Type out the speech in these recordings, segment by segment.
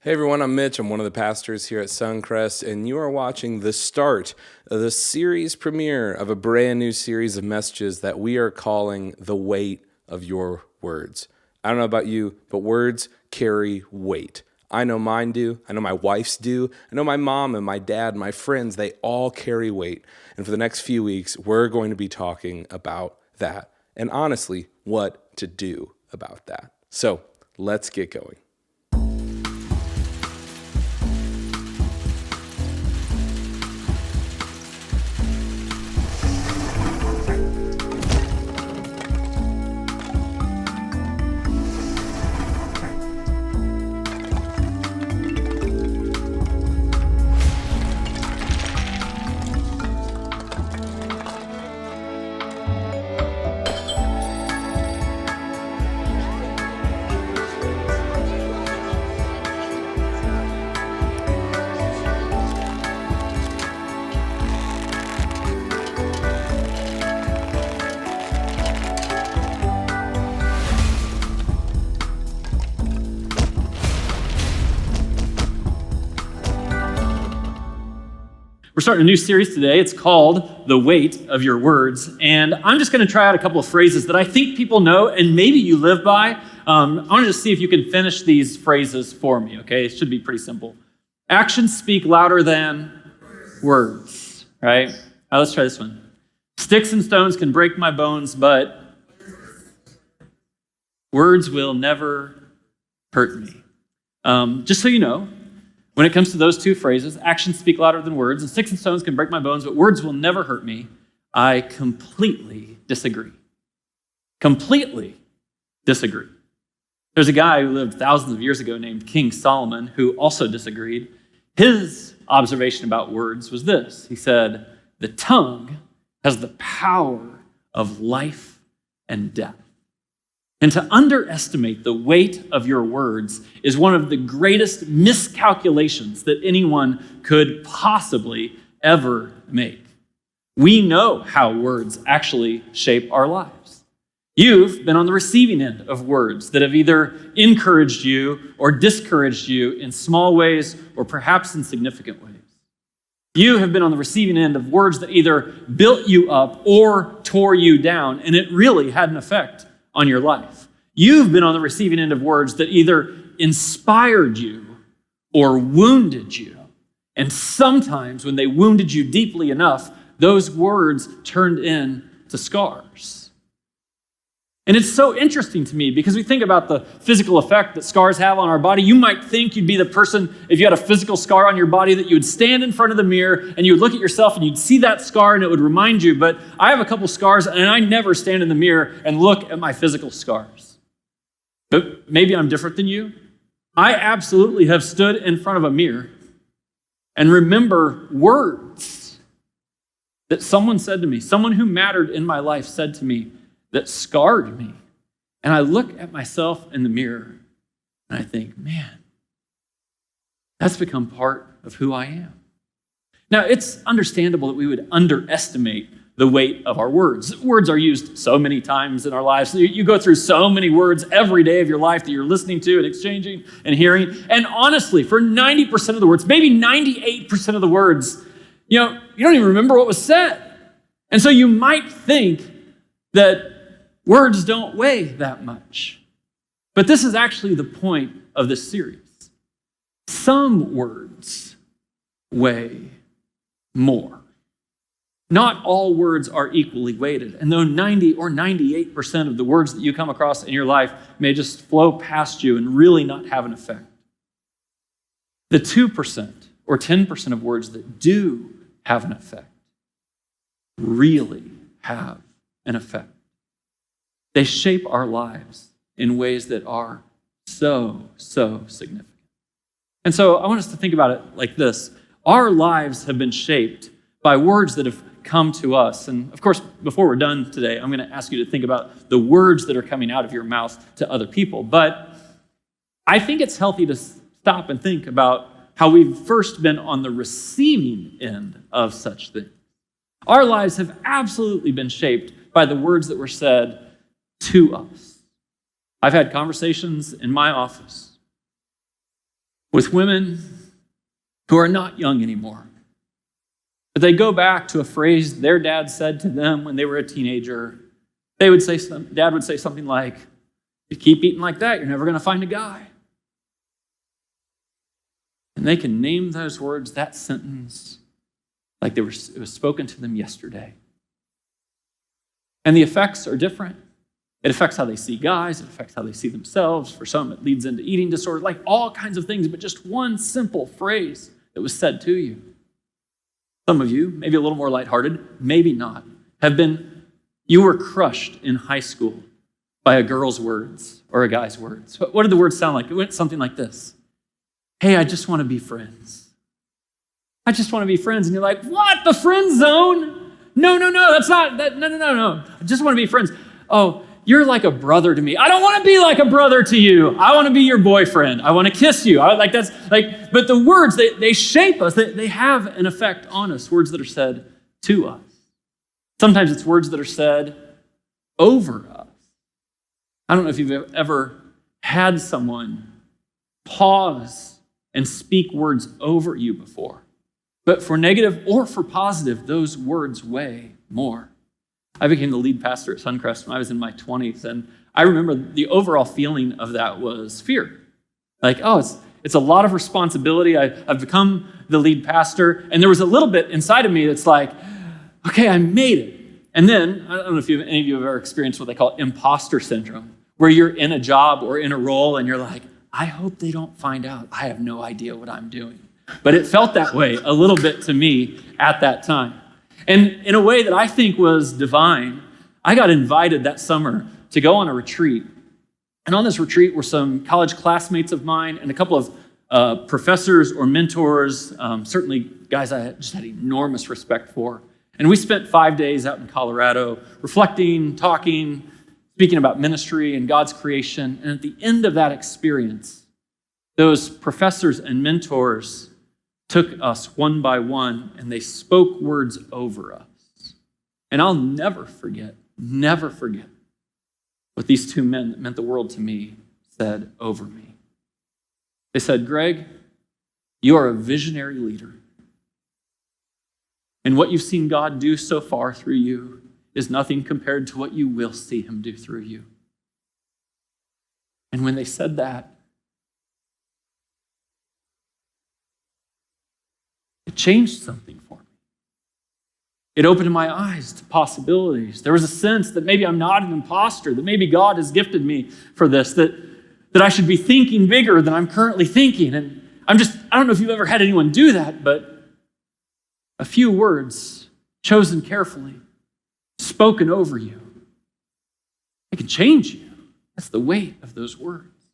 Hey everyone, I'm Mitch. I'm one of the pastors here at Suncrest, and you are watching the start of the series premiere of a brand new series of messages that we are calling The Weight of Your Words. I don't know about you, but words carry weight. I know mine do. I know my wife's do. I know my mom and my dad, my friends, they all carry weight. And for the next few weeks, we're going to be talking about that and honestly, what to do about that. So let's get going. We're starting a new series today. It's called The Weight of Your Words. And I'm just going to try out a couple of phrases that I think people know and maybe you live by. I want to just see if you can finish these phrases for me, okay? It should be pretty simple. Actions speak louder than words, right? All right, let's try this one. Sticks and stones can break my bones, but words will never hurt me. Just so you know, when it comes to those two phrases, actions speak louder than words, and sticks and stones can break my bones, but words will never hurt me, I completely disagree. Completely disagree. There's a guy who lived thousands of years ago named King Solomon who also disagreed. His observation about words was this. He said, the tongue has the power of life and death. And to underestimate the weight of your words is one of the greatest miscalculations that anyone could possibly ever make. We know how words actually shape our lives. You've been on the receiving end of words that have either encouraged you or discouraged you in small ways or perhaps in significant ways. You have been on the receiving end of words that either built you up or tore you down, and it really had an effect on your life. You've been on the receiving end of words that either inspired you or wounded you. And sometimes when they wounded you deeply enough, those words turned into scars. And it's so interesting to me because we think about the physical effect that scars have on our body. You might think you'd be the person, if you had a physical scar on your body, that you would stand in front of the mirror and you would look at yourself and you'd see that scar and it would remind you. But I have a couple scars and I never stand in the mirror and look at my physical scars. But maybe I'm different than you. I absolutely have stood in front of a mirror and remember words that someone said to me, someone who mattered in my life said to me, that scarred me. And I look at myself in the mirror and I think, man, that's become part of who I am. Now, it's understandable that we would underestimate the weight of our words. Words are used so many times in our lives. You go through so many words every day of your life that you're listening to and exchanging and hearing. And honestly, for 90% of the words, maybe 98% of the words, you don't even remember what was said. And so you might think that words don't weigh that much. But this is actually the point of this series. Some words weigh more. Not all words are equally weighted. And though 90 or 98% of the words that you come across in your life may just flow past you and really not have an effect, the 2% or 10% of words that do have an effect really have an effect. They shape our lives in ways that are so significant. And so I want us to think about it like this. Our lives have been shaped by words that have come to us. And of course, before we're done today, I'm going to ask you to think about the words that are coming out of your mouth to other people. But I think it's healthy to stop and think about how we've first been on the receiving end of such things. Our lives have absolutely been shaped by the words that were said to us. I've had conversations in my office with women who are not young anymore. But they go back to a phrase their dad said to them when they were a teenager. Dad would say something like, "You keep eating like that, you're never going to find a guy." And they can name those words, that sentence, like it was spoken to them yesterday. And the effects are different. It affects how they see guys. It affects how they see themselves. For some, it leads into eating disorders, like all kinds of things, but just one simple phrase that was said to you. Some of you, maybe a little more lighthearted, maybe not, you were crushed in high school by a girl's words or a guy's words. What did the words sound like? It went something like this. "Hey, I just want to be friends. I just want to be friends." And you're like, "What? The friend zone? No, that's not, no. I just want to be friends. Oh, you're like a brother to me. I don't want to be like a brother to you. I want to be your boyfriend. I want to kiss you." But the words, they shape us. They have an effect on us, words that are said to us. Sometimes it's words that are said over us. I don't know if you've ever had someone pause and speak words over you before. But for negative or for positive, those words weigh more. I became the lead pastor at Suncrest when I was in my 20s, and I remember the overall feeling of that was fear. Like, oh, it's a lot of responsibility. I've become the lead pastor, and there was a little bit inside of me that's like, okay, I made it. And then, I don't know if any of you have ever experienced what they call imposter syndrome, where you're in a job or in a role, and you're like, I hope they don't find out. I have no idea what I'm doing. But it felt that way a little bit to me at that time. And in a way that I think was divine, I got invited that summer to go on a retreat. And on this retreat were some college classmates of mine and a couple of professors or mentors, certainly guys I just had enormous respect for. And we spent 5 days out in Colorado reflecting, talking, speaking about ministry and God's creation. And at the end of that experience, those professors and mentors took us one by one and they spoke words over us. And I'll never forget what these two men that meant the world to me said over me. They said, "Greg, you are a visionary leader. And what you've seen God do so far through you is nothing compared to what you will see him do through you." And when they said that, it changed something for me. It opened my eyes to possibilities. There was a sense that maybe I'm not an imposter, that maybe God has gifted me for this, that I should be thinking bigger than I'm currently thinking. And I don't know if you've ever had anyone do that, but a few words chosen carefully, spoken over you, it can change you. That's the weight of those words.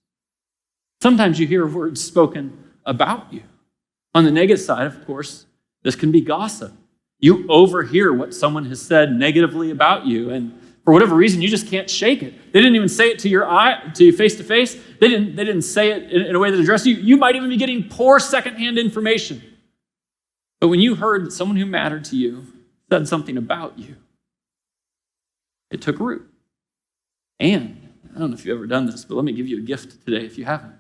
Sometimes you hear words spoken about you. On the negative side, of course, this can be gossip. You overhear what someone has said negatively about you, and for whatever reason, you just can't shake it. They didn't even say it to you face to face. They didn't say it in a way that addressed you. You might even be getting poor secondhand information. But when you heard that someone who mattered to you said something about you, it took root. And I don't know if you've ever done this, but let me give you a gift today if you haven't.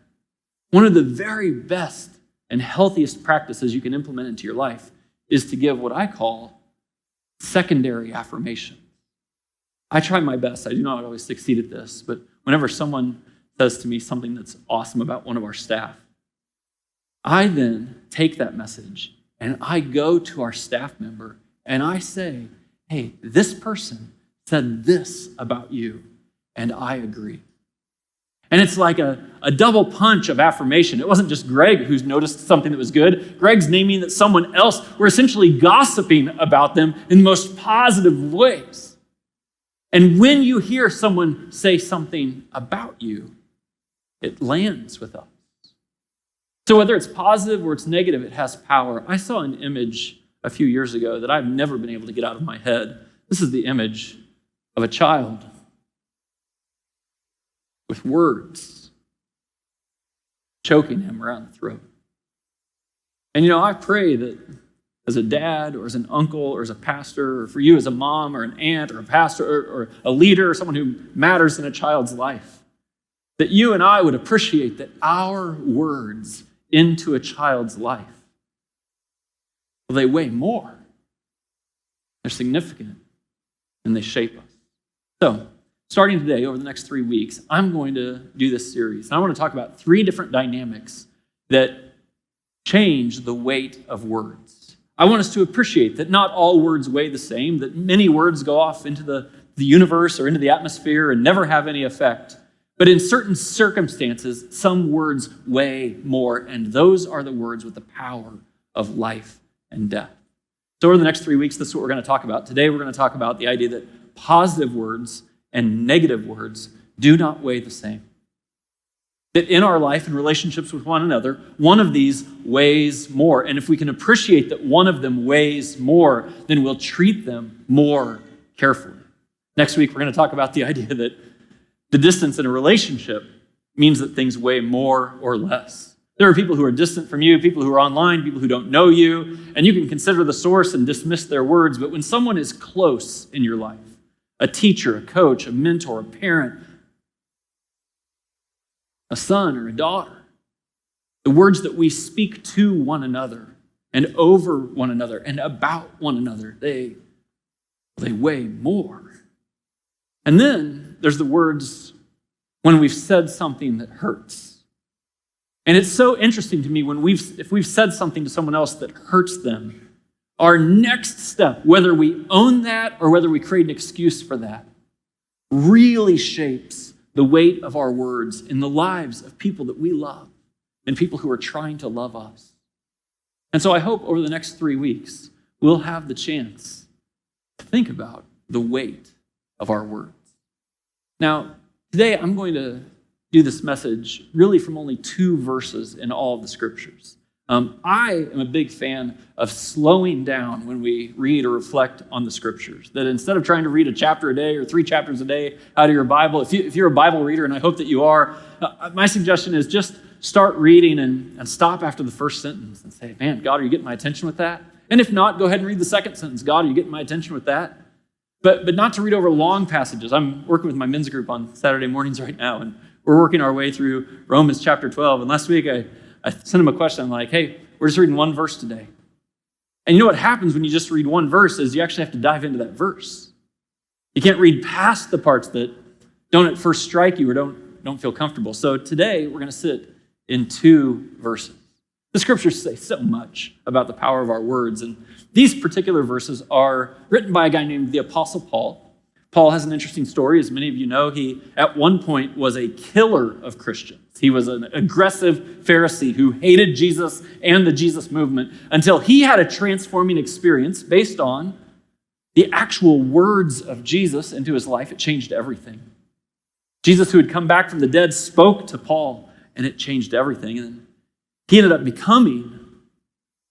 One of the very best and healthiest practices you can implement into your life is to give what I call secondary affirmation. I try my best. I do not always succeed at this, but whenever someone says to me something that's awesome about one of our staff, I then take that message and I go to our staff member and I say, "Hey, this person said this about you, and I agree." And it's like a double punch of affirmation. It wasn't just Greg who's noticed something that was good. Greg's naming that someone else, we're essentially gossiping about them in the most positive ways. And when you hear someone say something about you, it lands with us. So whether it's positive or it's negative, it has power. I saw an image a few years ago that I've never been able to get out of my head. This is the image of a child with words choking him around the throat. And I pray that as a dad or as an uncle or as a pastor or for you as a mom or an aunt or a pastor or a leader or someone who matters in a child's life, that you and I would appreciate that our words into a child's life, well, they weigh more. They're significant, and they shape us. So, starting today, over the next 3 weeks, I'm going to do this series. And I want to talk about 3 different dynamics that change the weight of words. I want us to appreciate that not all words weigh the same, that many words go off into the universe or into the atmosphere and never have any effect. But in certain circumstances, some words weigh more, and those are the words with the power of life and death. So over the next 3 weeks, this is what we're going to talk about. Today, we're going to talk about the idea that positive words and negative words do not weigh the same. That in our life and relationships with one another, one of these weighs more. And if we can appreciate that one of them weighs more, then we'll treat them more carefully. Next week, we're going to talk about the idea that the distance in a relationship means that things weigh more or less. There are people who are distant from you, people who are online, people who don't know you, and you can consider the source and dismiss their words. But when someone is close in your life, a teacher, a coach, a mentor, a parent, a son or a daughter, the words that we speak to one another and over one another and about one another, they weigh more. And then there's the words when we've said something that hurts. And it's so interesting to me if we've said something to someone else that hurts them, our next step, whether we own that or whether we create an excuse for that, really shapes the weight of our words in the lives of people that we love and people who are trying to love us. And so I hope over the next 3 weeks, we'll have the chance to think about the weight of our words. Now, today I'm going to do this message really from only 2 verses in all of the scriptures. I am a big fan of slowing down when we read or reflect on the scriptures. That instead of trying to read a chapter a day or 3 chapters a day out of your Bible, if you're a Bible reader, and I hope that you are, my suggestion is just start reading and stop after the first sentence and say, man, God, are you getting my attention with that? And if not, go ahead and read the second sentence. God, are you getting my attention with that? But not to read over long passages. I'm working with my men's group on Saturday mornings right now, and we're working our way through Romans chapter 12. And last week, I sent him a question. I'm like, hey, we're just reading 1 verse today. And you know what happens when you just read 1 verse is you actually have to dive into that verse. You can't read past the parts that don't at first strike you or don't feel comfortable. So today, we're going to sit in 2 verses. The scriptures say so much about the power of our words, and these particular verses are written by a guy named the Apostle Paul. Paul has an interesting story. As many of you know, he at one point was a killer of Christians. He was an aggressive Pharisee who hated Jesus and the Jesus movement until he had a transforming experience based on the actual words of Jesus into his life. It changed everything. Jesus, who had come back from the dead, spoke to Paul, and it changed everything. And he ended up becoming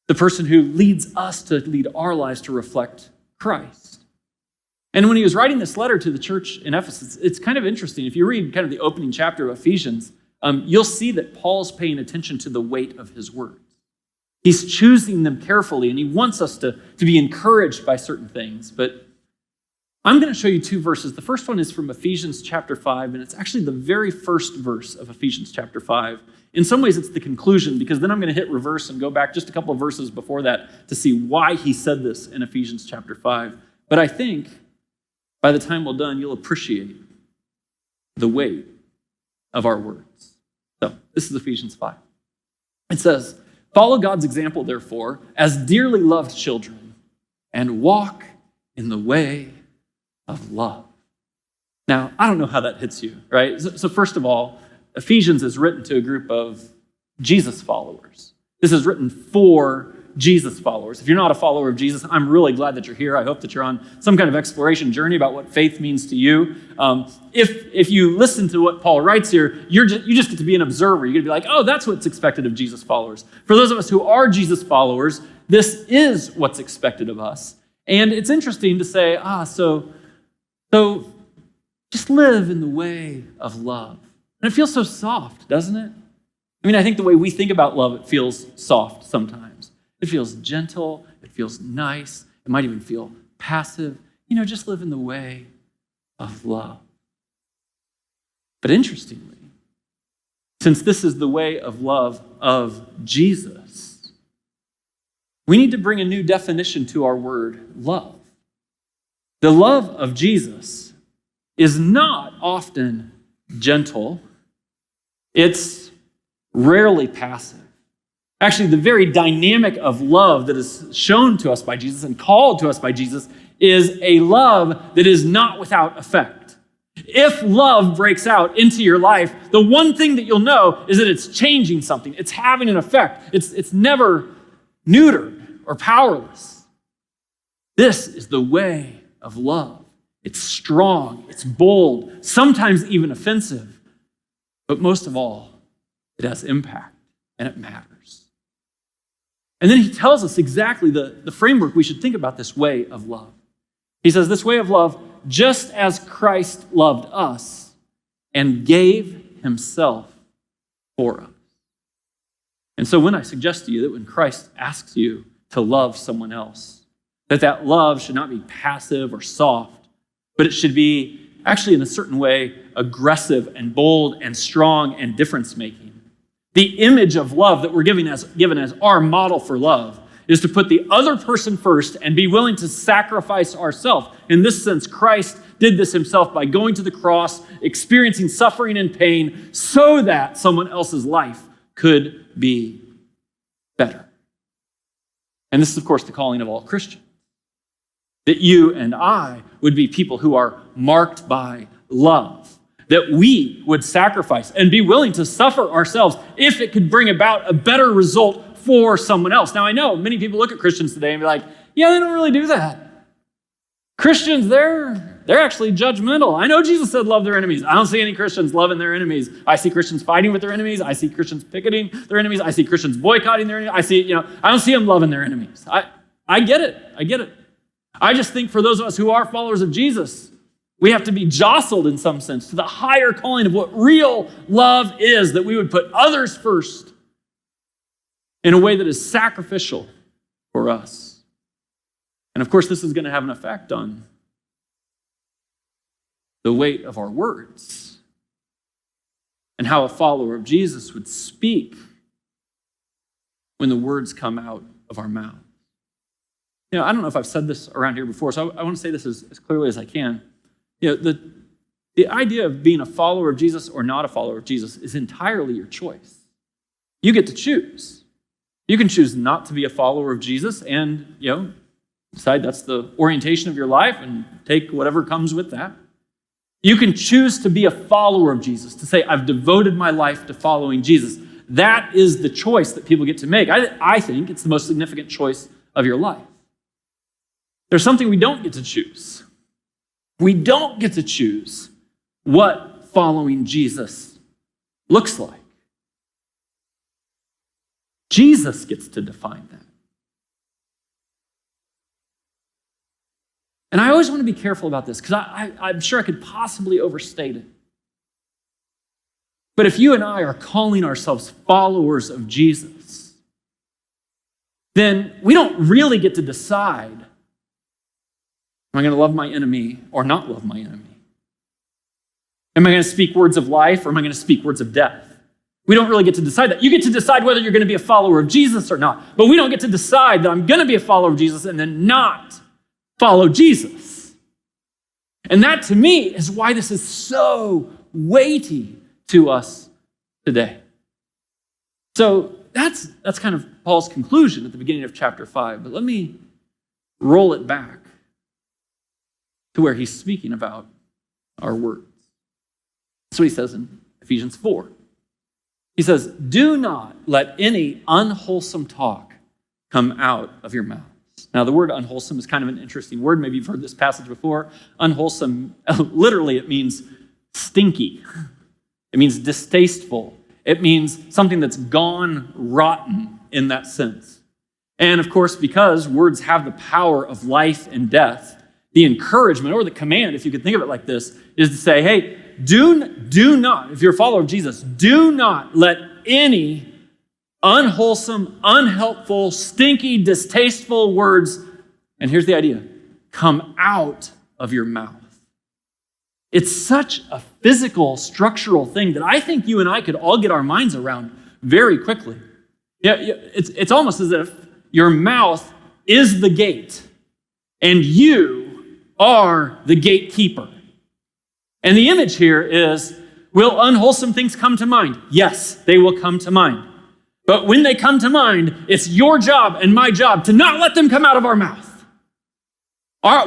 the person who leads us to lead our lives to reflect Christ. And when he was writing this letter to the church in Ephesus, it's kind of interesting. If you read kind of the opening chapter of Ephesians, you'll see that Paul's paying attention to the weight of his words. He's choosing them carefully, and he wants us to be encouraged by certain things. But I'm going to show you 2 verses. The first one is from Ephesians chapter 5, and it's actually the very first verse of Ephesians chapter 5. In some ways, it's the conclusion, because then I'm going to hit reverse and go back just a couple of verses before that to see why he said this in Ephesians chapter 5. But I think by the time we're done, you'll appreciate the weight of our words. So this is Ephesians 5. It says, "Follow God's example, therefore, as dearly loved children, and walk in the way of love." Now, I don't know how that hits you, right? So first of all, Ephesians is written to a group of Jesus followers. This is written for Jesus followers. If you're not a follower of Jesus, I'm really glad that you're here. I hope that you're on some kind of exploration journey about what faith means to you. If you listen to what Paul writes here, you just get to be an observer. You're going to be like, oh, that's what's expected of Jesus followers. For those of us who are Jesus followers, this is what's expected of us. And it's interesting to say, so just live in the way of love. And it feels so soft, doesn't it? I mean, I think the way we think about love, it feels soft sometimes. It feels gentle. It feels nice. It might even feel passive. Just live in the way of love. But interestingly, since this is the way of love of Jesus, we need to bring a new definition to our word love. The love of Jesus is not often gentle. It's rarely passive. Actually, the very dynamic of love that is shown to us by Jesus and called to us by Jesus is a love that is not without effect. If love breaks out into your life, the one thing that you'll know is that it's changing something. It's having an effect. It's never neutered or powerless. This is the way of love. It's strong, it's bold, sometimes even offensive, but most of all, it has impact and it matters. And then he tells us exactly the framework we should think about this way of love. He says, this way of love, just as Christ loved us and gave himself for us. And so when I suggest to you that when Christ asks you to love someone else, that love should not be passive or soft, but it should be actually in a certain way aggressive and bold and strong and difference-making. The image of love that we're given as our model for love is to put the other person first and be willing to sacrifice ourselves. In this sense, Christ did this himself by going to the cross, experiencing suffering and pain so that someone else's life could be better. And this is, of course, the calling of all Christians. That you and I would be people who are marked by love. That we would sacrifice and be willing to suffer ourselves if it could bring about a better result for someone else. Now, I know many people look at Christians today and be like, yeah, they don't really do that. Christians, they're actually judgmental. I know Jesus said love their enemies. I don't see any Christians loving their enemies. I see Christians fighting with their enemies. I see Christians picketing their enemies. I see Christians boycotting their enemies. I don't see them loving their enemies. I get it. I just think for those of us who are followers of Jesus, we have to be jostled in some sense to the higher calling of what real love is, that we would put others first in a way that is sacrificial for us. And of course, this is going to have an effect on the weight of our words and how a follower of Jesus would speak when the words come out of our mouth. I don't know if I've said this around here before, so I want to say this as clearly as I can. The idea of being a follower of Jesus or not a follower of Jesus is entirely your choice. You get to choose. You can choose not to be a follower of Jesus and, decide that's the orientation of your life and take whatever comes with that. You can choose to be a follower of Jesus, to say, I've devoted my life to following Jesus. That is the choice that people get to make. I think it's the most significant choice of your life. There's something we don't get to choose. We don't get to choose what following Jesus looks like. Jesus gets to define that. And I always want to be careful about this because I'm sure I could possibly overstate it. But if you and I are calling ourselves followers of Jesus, then we don't really get to decide, am I going to love my enemy or not love my enemy? Am I going to speak words of life or am I going to speak words of death? We don't really get to decide that. You get to decide whether you're going to be a follower of Jesus or not, but we don't get to decide that I'm going to be a follower of Jesus and then not follow Jesus. And that, to me, is why this is so weighty to us today. So that's kind of Paul's conclusion at the beginning of chapter 5, but let me roll it back to where he's speaking about our words. That's what he says in Ephesians 4. He says, do not let any unwholesome talk come out of your mouths. Now, the word unwholesome is kind of an interesting word. Maybe you've heard this passage before. Unwholesome, literally, it means stinky. It means distasteful. It means something that's gone rotten in that sense. And of course, because words have the power of life and death, the encouragement or the command, if you could think of it like this, is to say, hey, do not, if you're a follower of Jesus, do not let any unwholesome, unhelpful, stinky, distasteful words, and here's the idea, come out of your mouth. It's such a physical, structural thing that I think you and I could all get our minds around very quickly. Yeah, it's almost as if your mouth is the gate, and you are the gatekeeper. And the image here is, will unwholesome things come to mind? Yes, they will come to mind. But when they come to mind, it's your job and my job to not let them come out of our mouth.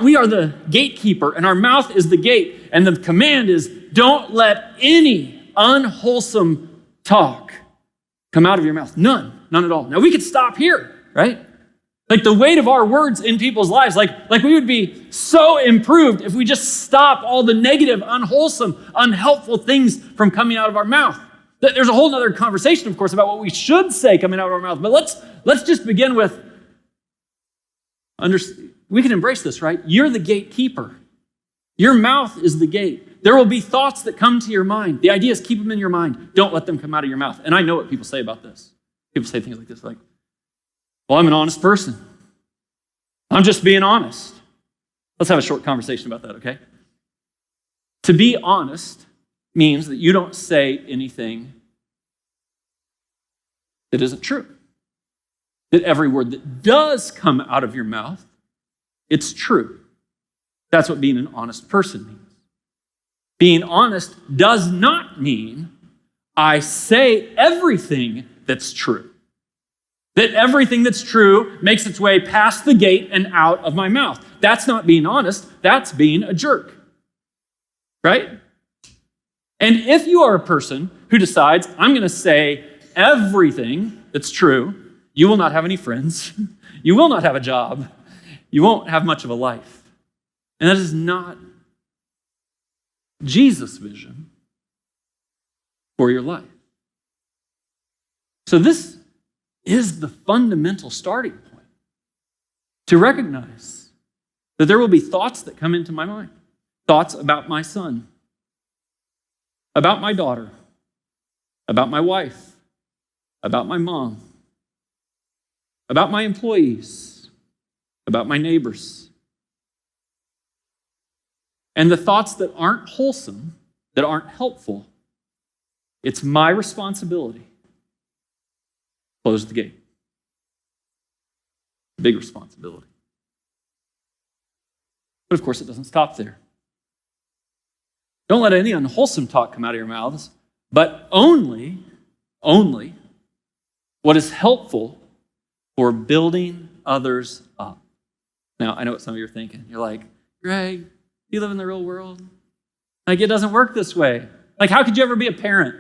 We are the gatekeeper, and our mouth is the gate. And the command is, don't let any unwholesome talk come out of your mouth. None at all. Now, we could stop here, right? Like the weight of our words in people's lives, like we would be so improved if we just stop all the negative, unwholesome, unhelpful things from coming out of our mouth. There's a whole other conversation, of course, about what we should say coming out of our mouth. But let's just begin with, we can embrace this, right? You're the gatekeeper. Your mouth is the gate. There will be thoughts that come to your mind. The idea is keep them in your mind. Don't let them come out of your mouth. And I know what people say about this. People say things like this, like, well, I'm an honest person. I'm just being honest. Let's have a short conversation about that, okay? To be honest means that you don't say anything that isn't true. That every word that does come out of your mouth, it's true. That's what being an honest person means. Being honest does not mean I say everything that's true. That everything that's true makes its way past the gate and out of my mouth. That's not being honest. That's being a jerk. Right? And if you are a person who decides, I'm going to say everything that's true, you will not have any friends. You will not have a job. You won't have much of a life. And that is not Jesus' vision for your life. So this is the fundamental starting point. To recognize that there will be thoughts that come into my mind. Thoughts about my son, about my daughter, about my wife, about my mom, about my employees, about my neighbors. And the thoughts that aren't wholesome, that aren't helpful, it's my responsibility. Close the gate. Big responsibility. But of course, it doesn't stop there. Don't let any unwholesome talk come out of your mouths, but only what is helpful for building others up. Now, I know what some of you are thinking. You're like, Greg, you live in the real world. Like, it doesn't work this way. Like, how could you ever be a parent?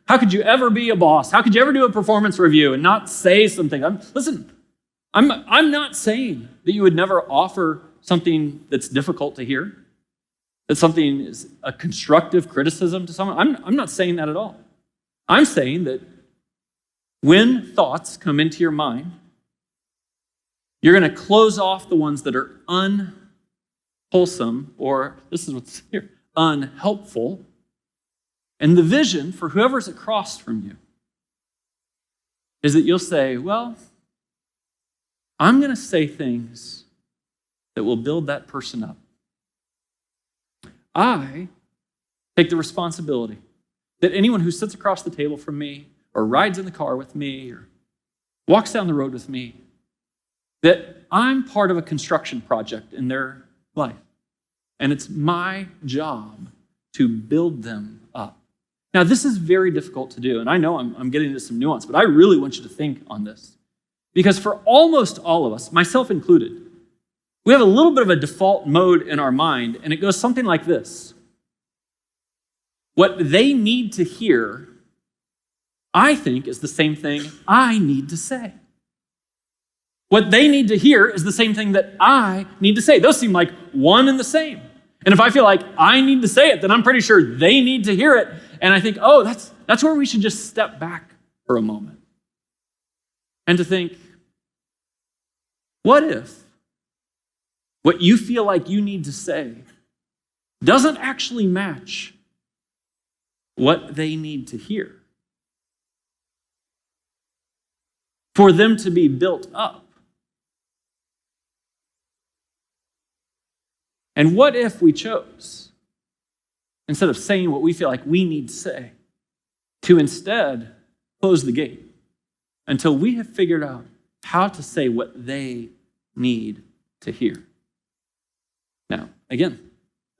How could you ever be a boss? How could you ever do a performance review and not say something? I'm not saying that you would never offer something that's difficult to hear, that something is a constructive criticism to someone. I'm not saying that at all. I'm saying that when thoughts come into your mind, you're going to close off the ones that are unwholesome, or this is what's here, unhelpful. And the vision for whoever's across from you is that you'll say, well, I'm going to say things that will build that person up. I take the responsibility that anyone who sits across the table from me or rides in the car with me or walks down the road with me, that I'm part of a construction project in their life. And it's my job to build them up. Now, this is very difficult to do, and I know I'm getting into some nuance, but I really want you to think on this. Because for almost all of us, myself included, we have a little bit of a default mode in our mind, and it goes something like this. What they need to hear, I think, is the same thing I need to say. What they need to hear is the same thing that I need to say. Those seem like one and the same. And if I feel like I need to say it, then I'm pretty sure they need to hear it. And I think, oh, that's where we should just step back for a moment. And to think, what if what you feel like you need to say doesn't actually match what they need to hear for them to be built up? And what if we chose instead of saying what we feel like we need to say, to instead close the gate until we have figured out how to say what they need to hear. Now, again,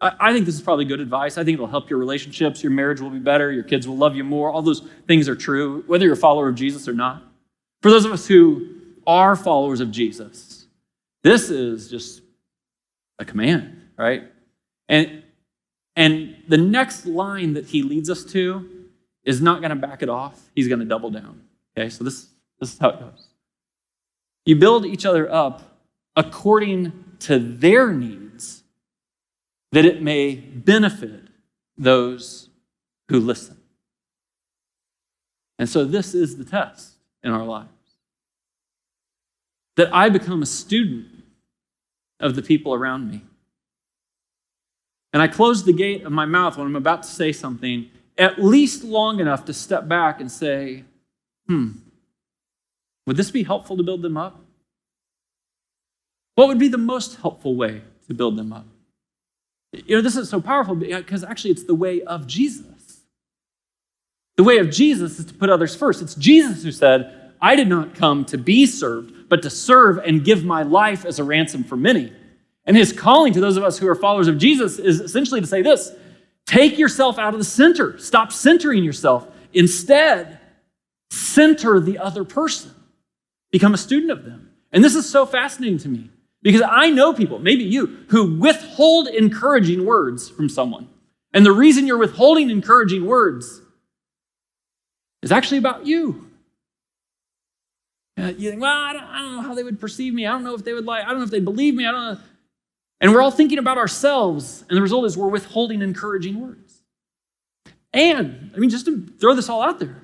I think this is probably good advice. I think it'll help your relationships. Your marriage will be better. Your kids will love you more. All those things are true, whether you're a follower of Jesus or not. For those of us who are followers of Jesus, this is just a command, right? And the next line that he leads us to is not going to back it off. He's going to double down. Okay, so this is how it goes. You build each other up according to their needs, that it may benefit those who listen. And so this is the test in our lives. That I become a student of the people around me. And I close the gate of my mouth when I'm about to say something, at least long enough to step back and say, would this be helpful to build them up? What would be the most helpful way to build them up? You know, this is so powerful because actually it's the way of Jesus. The way of Jesus is to put others first. It's Jesus who said, I did not come to be served, but to serve and give my life as a ransom for many. And his calling to those of us who are followers of Jesus is essentially to say this: take yourself out of the center. Stop centering yourself. Instead, center the other person. Become a student of them. And this is so fascinating to me because I know people, maybe you, who withhold encouraging words from someone. And the reason you're withholding encouraging words is actually about you. You think, well, I don't know how they would perceive me. I don't know if they would like, I don't know if they believe me. I don't know. And we're all thinking about ourselves, and the result is we're withholding encouraging words. And, just to throw this all out there,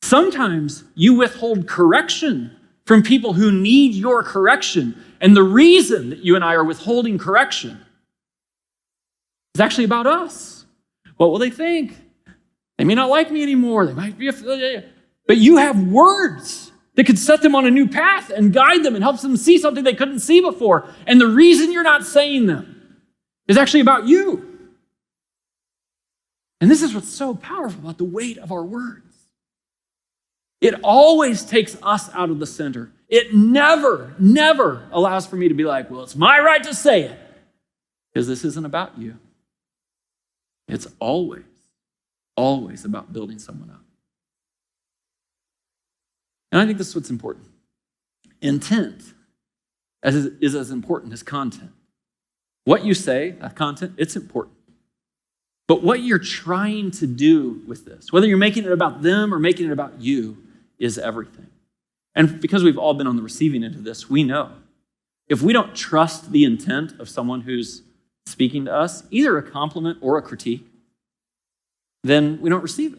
sometimes you withhold correction from people who need your correction. And the reason that you and I are withholding correction is actually about us. What will they think? They may not like me anymore. They might be, but you have words that could set them on a new path and guide them and help them see something they couldn't see before. And the reason you're not saying them is actually about you. And this is what's so powerful about the weight of our words. It always takes us out of the center. It never allows for me to be like, well, it's my right to say it. Because this isn't about you. It's always about building someone up. And I think this is what's important. Intent is as important as content. What you say, that content, it's important. But what you're trying to do with this, whether you're making it about them or making it about you, is everything. And because we've all been on the receiving end of this, we know if we don't trust the intent of someone who's speaking to us, either a compliment or a critique, then we don't receive it.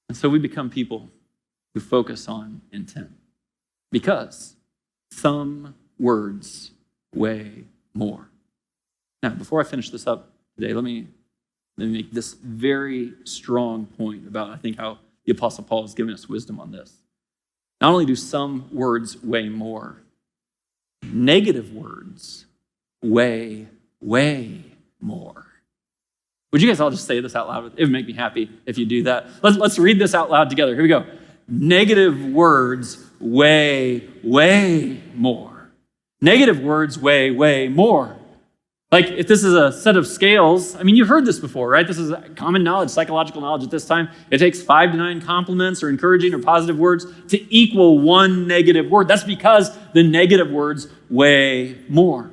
And so we become people who focus on intent because some words weigh more. Now, before I finish this up today, let me make this very strong point about, I think, how the Apostle Paul has given us wisdom on this. Not only do some words weigh more, negative words weigh more. Would you guys all just say this out loud? It would make me happy if you do that. Let's read this out loud together. Here we go. Negative words weigh more. Negative words weigh more. Like if this is a set of scales, you've heard this before, right? This is common knowledge, psychological knowledge at this time. It takes 5 to 9 compliments or encouraging or positive words to equal 1 negative word. That's because the negative words weigh more.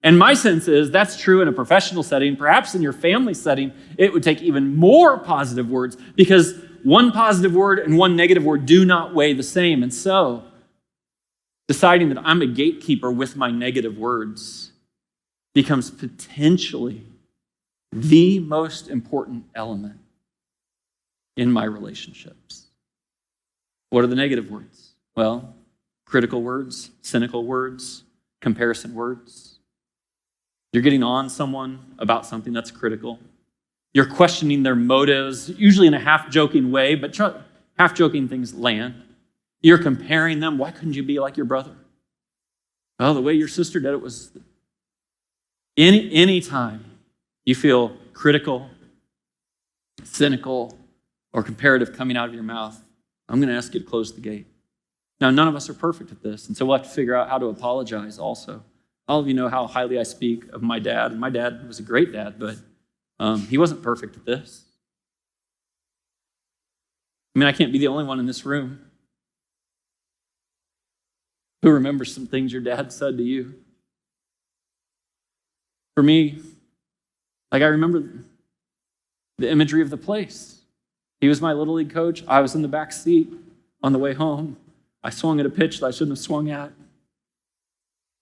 And my sense is that's true in a professional setting. Perhaps in your family setting, it would take even more positive words because 1 positive word and 1 negative word do not weigh the same. And so, deciding that I'm a gatekeeper with my negative words becomes potentially the most important element in my relationships. What are the negative words? Well, critical words, cynical words, comparison words. You're getting on someone about something that's critical. You're questioning their motives, usually in a half-joking way, but half-joking things land. You're comparing them. Why couldn't you be like your brother? Oh, the way your sister did it was... Any time you feel critical, cynical, or comparative coming out of your mouth, I'm going to ask you to close the gate. Now, none of us are perfect at this, and so we'll have to figure out how to apologize also. All of you know how highly I speak of my dad, and my dad was a great dad, but he wasn't perfect at this. I mean, I can't be the only one in this room who remembers some things your dad said to you. For me, like I remember the imagery of the place. He was my Little League coach. I was in the back seat on the way home. I swung at a pitch that I shouldn't have swung at.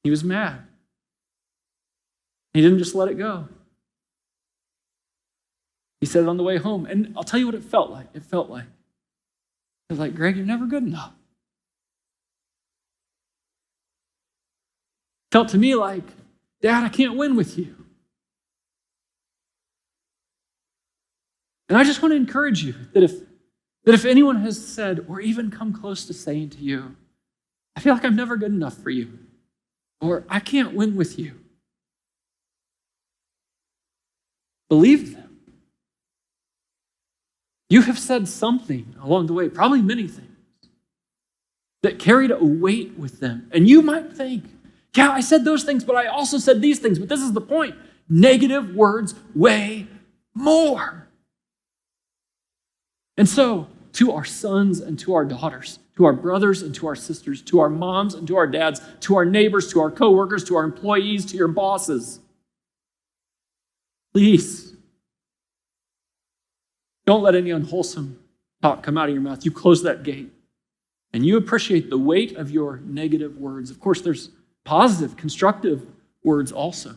He was mad. He didn't just let it go. He said it on the way home. And I'll tell you what it felt like. It was like, Greg, you're never good enough. It felt to me like, Dad, I can't win with you. And I just want to encourage you that if anyone has said or even come close to saying to you, I feel like I'm never good enough for you, or I can't win with you, believe them. You have said something along the way, probably many things, that carried a weight with them. And you might think, yeah, I said those things, but I also said these things. But this is the point. Negative words weigh more. And so, to our sons and to our daughters, to our brothers and to our sisters, to our moms and to our dads, to our neighbors, to our coworkers, to our employees, to your bosses, please, don't let any unwholesome talk come out of your mouth. You close that gate, and you appreciate the weight of your negative words. Of course, there's positive, constructive words also.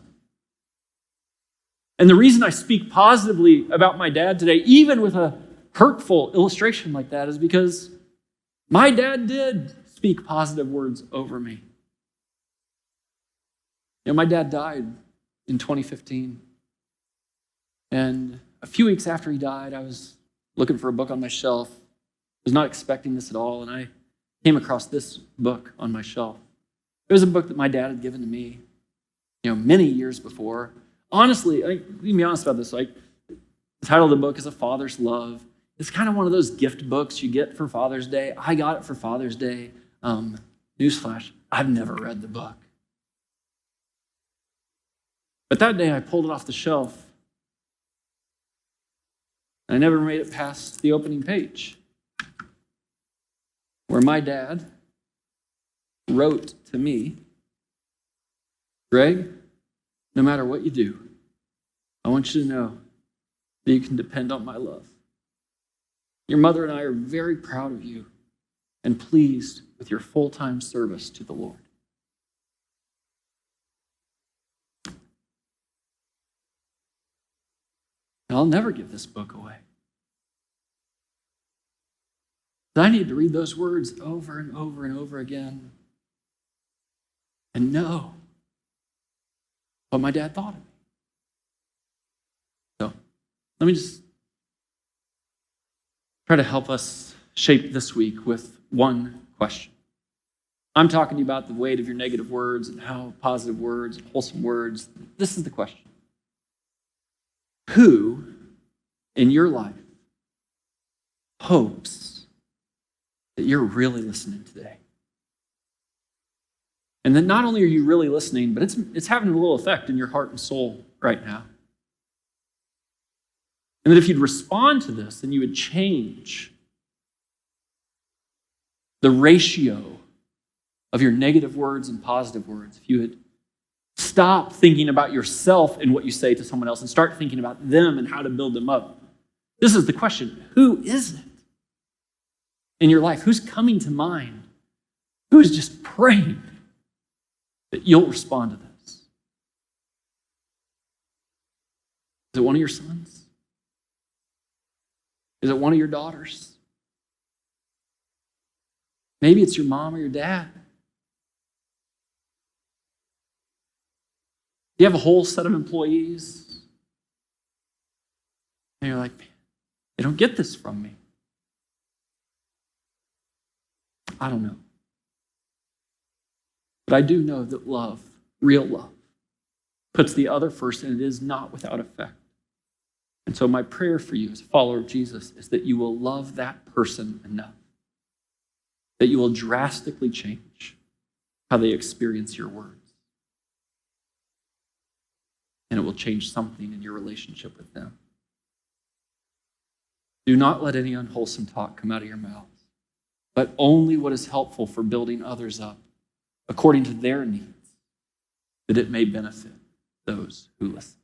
And the reason I speak positively about my dad today, even with a hurtful illustration like that, is because my dad did speak positive words over me. You know, my dad died in 2015. And a few weeks after he died, I was looking for a book on my shelf. I was not expecting this at all, and I came across this book on my shelf. It was a book that my dad had given to me, many years before. Honestly, let me be honest about this. The title of the book is A Father's Love. It's kind of one of those gift books you get for Father's Day. I got it for Father's Day. Newsflash, I've never read the book. But that day I pulled it off the shelf. I never made it past the opening page, where my dad wrote to me, Greg, no matter what you do, I want you to know that you can depend on my love. Your mother and I are very proud of you and pleased with your full-time service to the Lord. And I'll never give this book away. I need to read those words over and over and over again and know what my dad thought of me. So let me just try to help us shape this week with one question. I'm talking to you about the weight of your negative words and how positive words and wholesome words. This is the question. Who in your life hopes that you're really listening today? And then not only are you really listening, but it's having a little effect in your heart and soul right now. And that if you'd respond to this, then you would change the ratio of your negative words and positive words. If you would stop thinking about yourself and what you say to someone else and start thinking about them and how to build them up. This is the question. Who is it in your life? Who's coming to mind? Who is just praying that you'll respond to this? Is it one of your sons? Is it one of your daughters? Maybe it's your mom or your dad. You have a whole set of employees, and you're like, man, they don't get this from me. I don't know. But I do know that love, real love, puts the other first, and it is not without effect. And so my prayer for you as a follower of Jesus is that you will love that person enough, that you will drastically change how they experience your words. And it will change something in your relationship with them. Do not let any unwholesome talk come out of your mouths, but only what is helpful for building others up according to their needs, that it may benefit those who listen.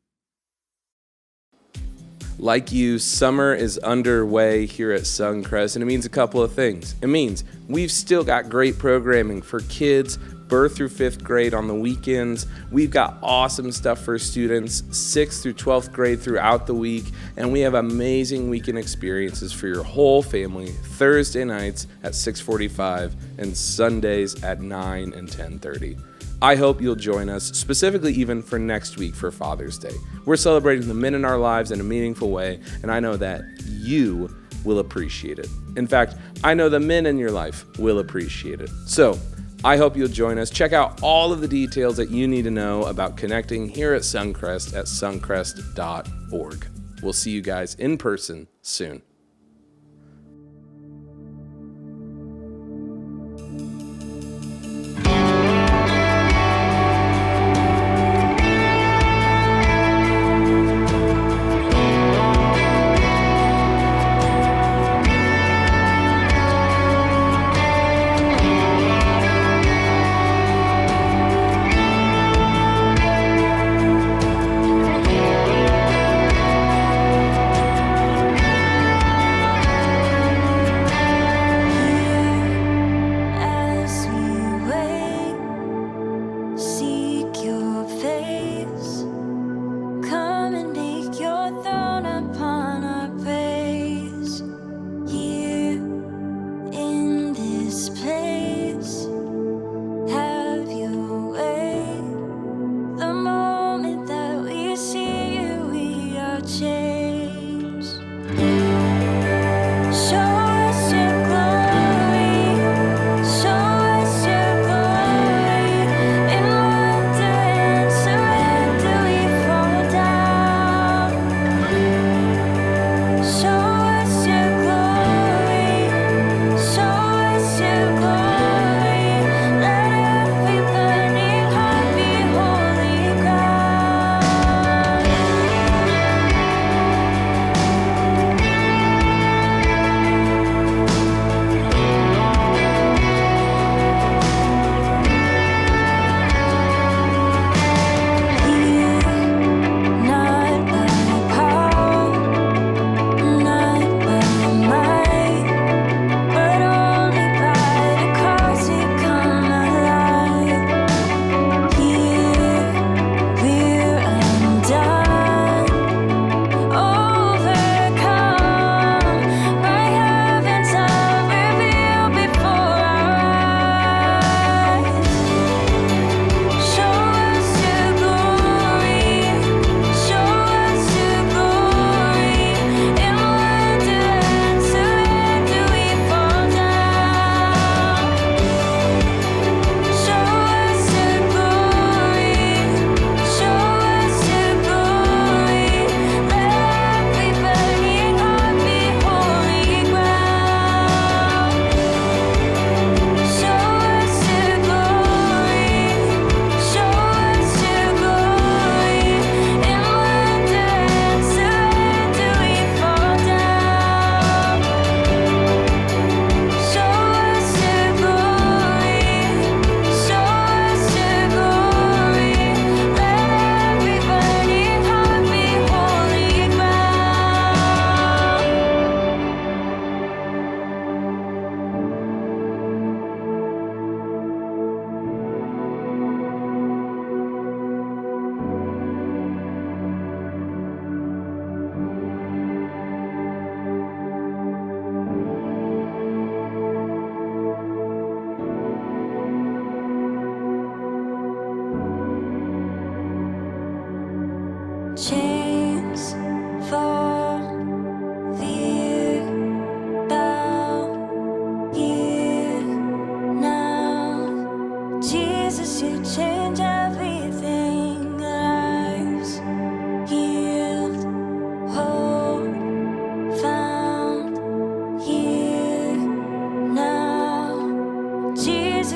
Like you, summer is underway here at Suncrest, and it means a couple of things. It means we've still got great programming for kids, birth through 5th grade on the weekends. We've got awesome stuff for students, 6th through 12th grade throughout the week, and we have amazing weekend experiences for your whole family, Thursday nights at 6:45 and Sundays at 9 and 10:30. I hope you'll join us, specifically even for next week for Father's Day. We're celebrating the men in our lives in a meaningful way, and I know that you will appreciate it. In fact, I know the men in your life will appreciate it. So, I hope you'll join us. Check out all of the details that you need to know about connecting here at Suncrest at suncrest.org. We'll see you guys in person soon.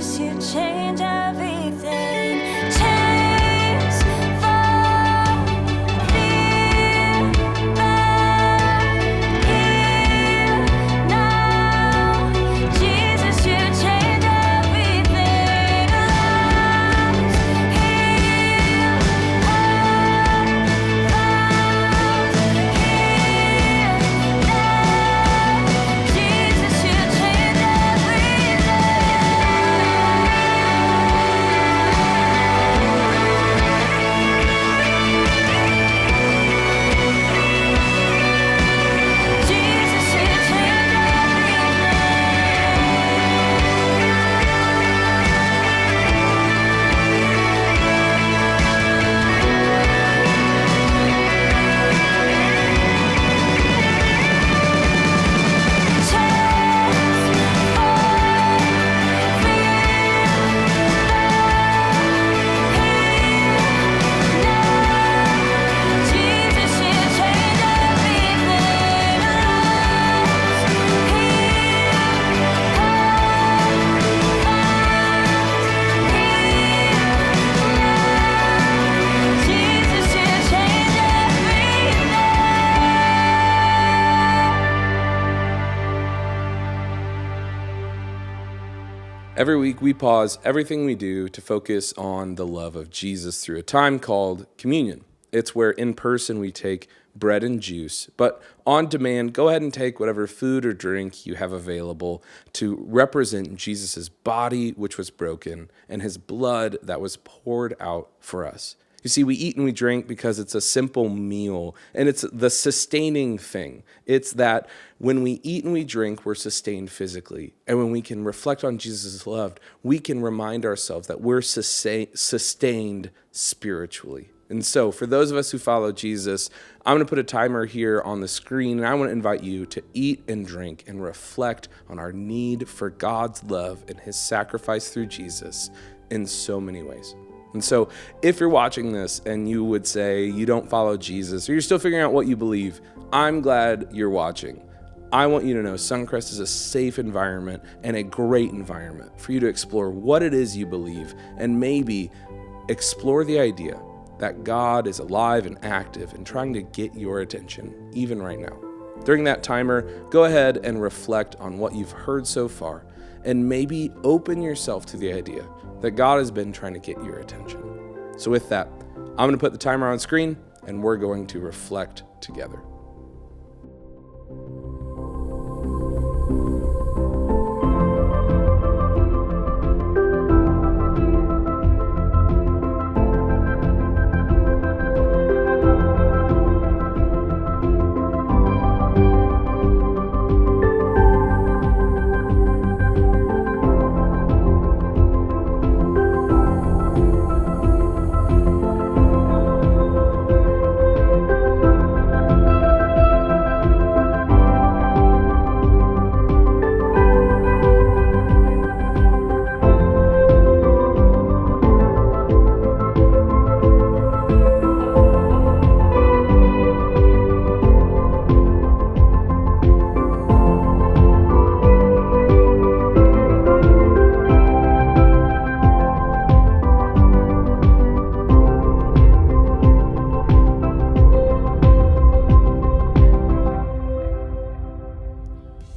Jesus, you change everything. Chains fall, fear bow, here now. Jesus, you change everything. Lost, healed, heart found, here now. Jesus, you change everything. Jesus, you change Every week, we pause everything we do to focus on the love of Jesus through a time called communion. It's where in person we take bread and juice, but on demand, go ahead and take whatever food or drink you have available to represent Jesus' body, which was broken, and his blood that was poured out for us. You see, we eat and we drink because it's a simple meal, and it's the sustaining thing. It's that when we eat and we drink, we're sustained physically. And when we can reflect on Jesus' love, we can remind ourselves that we're sustained spiritually. And so for those of us who follow Jesus, I'm going to put a timer here on the screen, and I want to invite you to eat and drink and reflect on our need for God's love and his sacrifice through Jesus in so many ways. And so if you're watching this and you would say you don't follow Jesus or you're still figuring out what you believe, I'm glad you're watching. I want you to know Suncrest is a safe environment and a great environment for you to explore what it is you believe and maybe explore the idea that God is alive and active and trying to get your attention even right now. During that timer, go ahead and reflect on what you've heard so far and maybe open yourself to the idea that God has been trying to get your attention. So with that, I'm going to put the timer on screen and we're going to reflect together.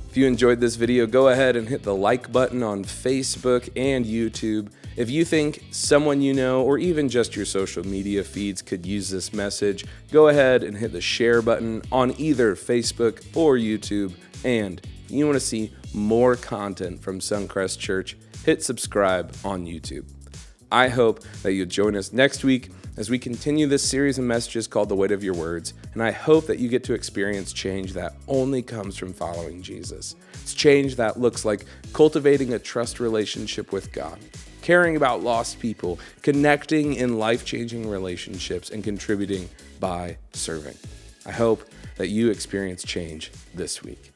If you enjoyed this video, go ahead and hit the like button on Facebook and YouTube. If you think someone you know or even just your social media feeds could use this message, go ahead and hit the share button on either Facebook or YouTube. And if you want to see more content from Suncrest Church, hit subscribe on YouTube. I hope that you'll join us next week as we continue this series of messages called The Weight of Your Words, and I hope that you get to experience change that only comes from following Jesus. It's change that looks like cultivating a trust relationship with God, caring about lost people, connecting in life-changing relationships, and contributing by serving. I hope that you experience change this week.